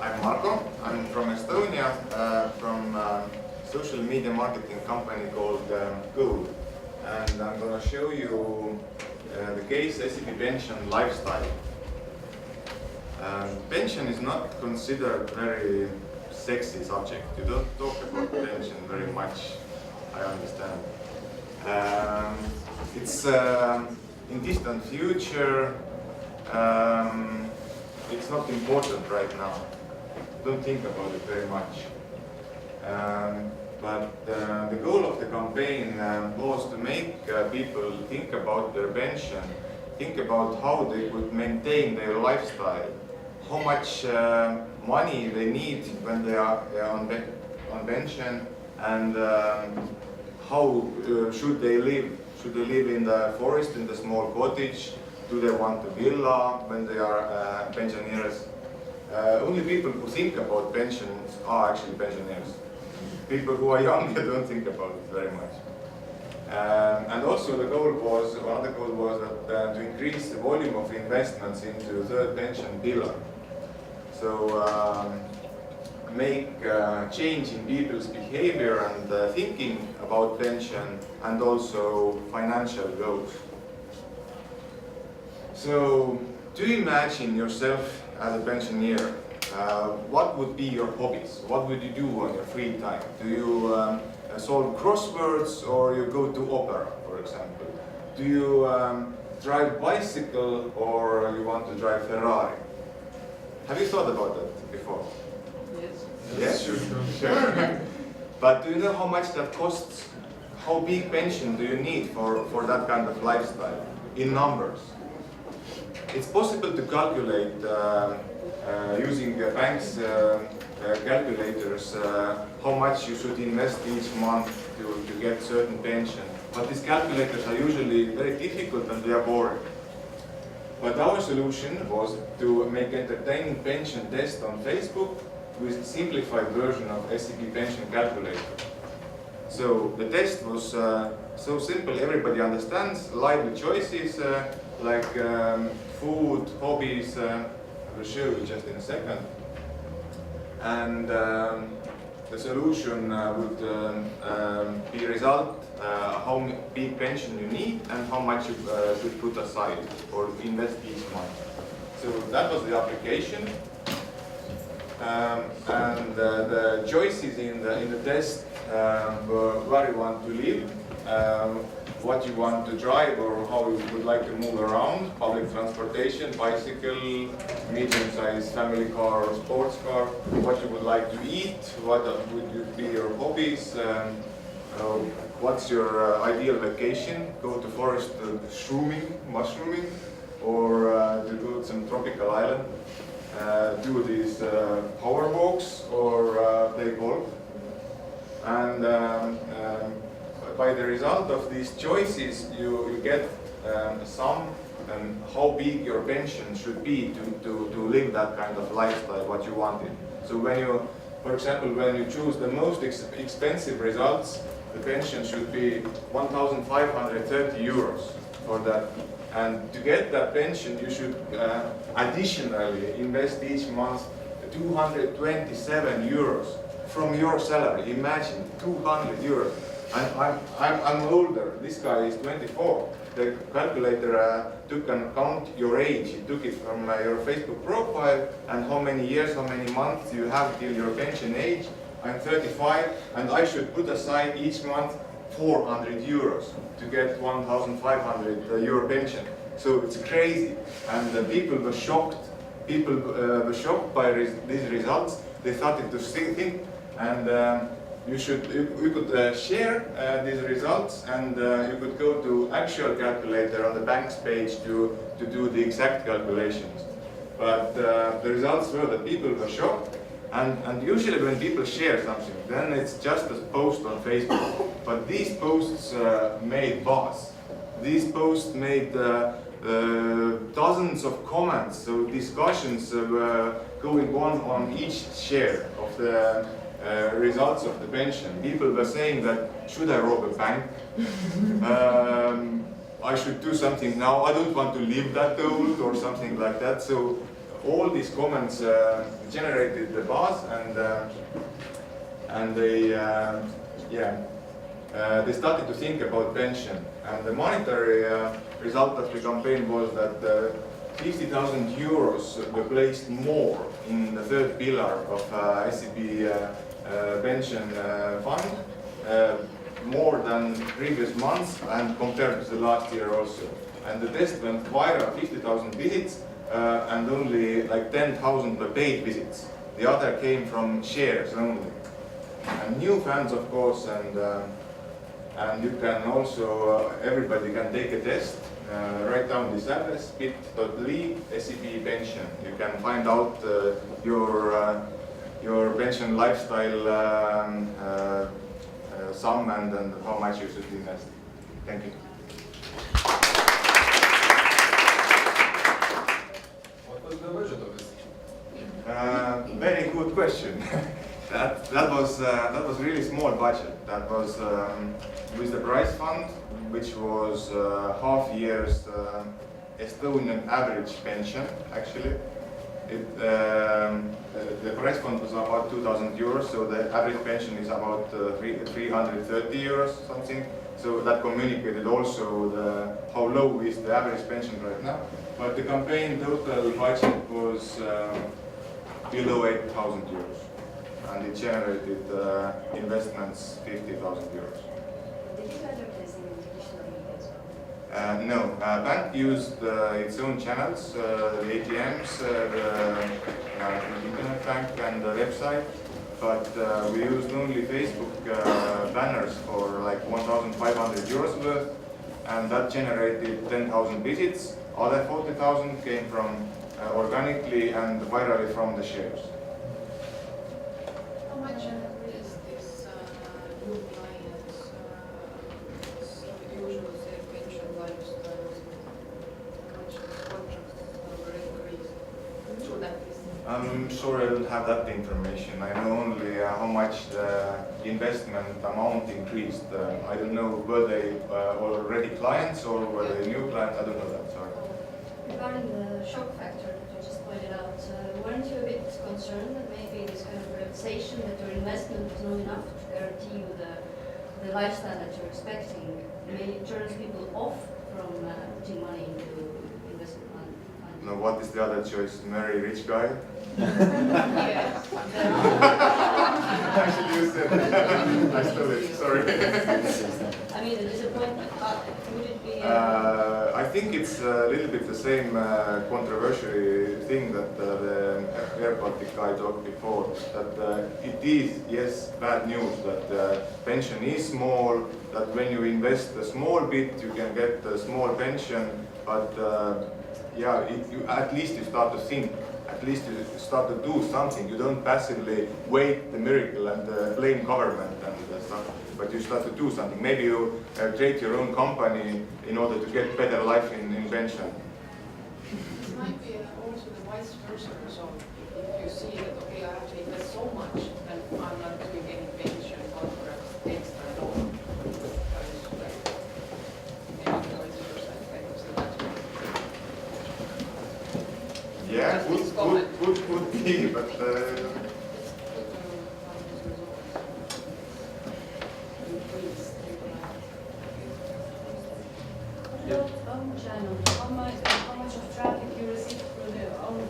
I'm Marko. I'm from Estonia, from a social media marketing company called Go. And I'm going to show you the case SEB Pension Lifestyle. Pension is not considered very sexy subject. You don't talk about pension very much, I understand. It's in distant future. It's not important right now. Don't think about it very much. But the goal of the campaign was to make people think about their pension, think about how they could maintain their lifestyle, how much money they need when they are on pension, and how should they live. Should they live in the forest, in the small cottage? Do they want a villa when they are pensioners? Only people who think about pensions are actually pensioners. People who are younger don't think about it very much. And also the goal was, another goal was that, to increase the volume of investments into third pension pillar. So make change in people's behavior and thinking about pension, and also financial goals. So, do you imagine yourself as a pensioner? What would be your hobbies? What would you do on your free time? Do you solve crosswords, or you go to opera, for example? Do you drive bicycle, or you want to drive Ferrari? Have you thought about that before? Yes. Yes, sure. But do you know how much that costs? How big pension do you need for that kind of lifestyle in numbers? It's possible to calculate using banks' calculators how much you should invest each month to get certain pension. But these calculators are usually very difficult and they are boring. But our solution was to make entertaining pension test on Facebook with a simplified version of SEB Pension Calculator. So the test was so simple, everybody understands, lively choices like food, hobbies, I will show you just in a second. And the solution would be result how big pension you need and how much you should put aside or invest each month. So that was the application. And the choices in the test were where you want to live, what you want to drive or how you would like to move around, public transportation, bicycle, medium-sized family car or sports car, what you would like to eat, what would be your hobbies, what's your ideal vacation, go to forest mushrooming, or to go to some tropical island, do these power walks or play golf. And by the result of these choices, you get a sum and how big your pension should be to live that kind of lifestyle, what you wanted. So when you, for example, when you choose the most expensive results, the pension should be 1,530 euros for that. And to get that pension, you should additionally invest each month 227 euros from your salary. Imagine 200 euros. I'm older. This guy is 24. The calculator took into account your age. It took it from your Facebook profile and how many years, how many months you have till your pension age. I'm 35, and I should put aside each month 400 euros to get 1,500 euro pension. So it's crazy, and people were shocked. People were shocked by these results. They started to think, and you could share these results, and you could go to actual calculator on the bank's page to do the exact calculations. But the results were that people were shocked. And usually when people share something, then it's just a post on Facebook. But these posts made buzz. These posts made dozens of comments, so discussions were going on each share of the results of the pension. People were saying that, should I rob a bank? I should do something now. I don't want to live that old, or something like that. So all these comments generated the buzz, and they they started to think about pension. And the monetary result of the campaign was that 50,000 euros were placed more in the third pillar of SEB Pension Fund, more than previous months and compared to the last year also. And the test went viral, 50,000 visits, and only like 10,000 were paid visits. The other came from shares only. And new fans, of course, and you can also, everybody can take a test. Write down this address, bit.ly SEB Pension. You can find out your pension lifestyle sum and how much you should invest. Thank you. What was the budget of this? Very good question. that was really small budget. That was with the prize fund, which was half year's Estonian average pension, actually. The prize fund was about 2,000 euros, so the average pension is about 330 euros, something. So that communicated also how low is the average pension right now. But the campaign total budget was below 8,000 euros, and it generated investments 50,000 euros. Did you advertise in traditional media as well? No, bank used its own channels, the ATMs, the internet bank and the website, but we used only Facebook banners for like 1,500 euros worth, and that generated 10,000 visits. Other 40,000 came from organically and virally from the shares. How much is this new clients, usual SEB Pension Lifestyle, how much contracts were increased? Should that be? I'm sorry, I don't have that information. I know only how much the investment amount increased. I don't know were they already clients or were they new clients. I don't know that, sorry. Regarding the shock factor that you just pointed out, weren't you a bit concerned that maybe this kind of realization that your investment was not enough to guarantee you the lifestyle that you're expecting may turn people off from putting money into investment funds? No, what is the other choice? Marry rich guy? Yes. Actually, you said I stole it, sorry. I mean, the disappointment, would it be... I think it's a little bit the same controversial thing that the Air Baltic guy talked before, that it is, yes, bad news that pension is small, that when you invest a small bit you can get a small pension, but yeah, at least you start to think, at least you start to do something. You don't passively wait the miracle and blame government and stuff, but you start to do something. Maybe you create your own company in order to get better life in pension. This might be also the vice versa result. If you see that, okay, I have to invest so much and I'm not doing any pension contracts extra at all. Yeah, could be, but Own channel, how much of traffic you received through the own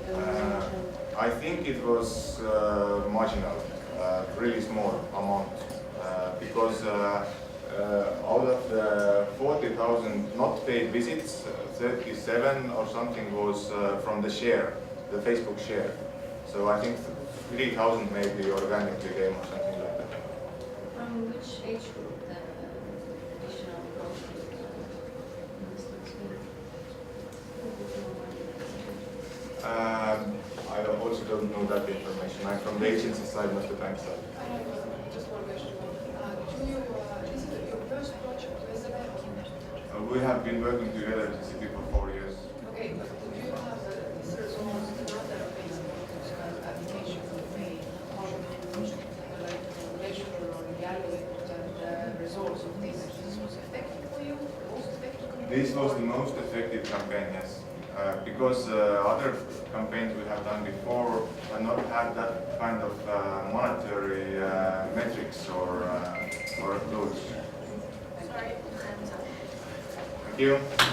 channel? I think it was marginal, really small amount, because out of the 40,000 not paid visits, 37 or something was from the share, the Facebook share. So I think 3,000 maybe organically came or something like that. From which age group the additional growth I also don't know that information. I'm from the agency side, not the bank side. I have just one question. Is it your first project with SEB? We have been working together with SEB for 4 years. Okay, but do you have this result another Facebook application made? How like measure or evaluate the results of this? This was effective for you? Most effective campaign? This was the most effective campaign, yes. Because other campaigns we have done before, but not had that kind of monetary metrics or approach. Sorry. Thank you.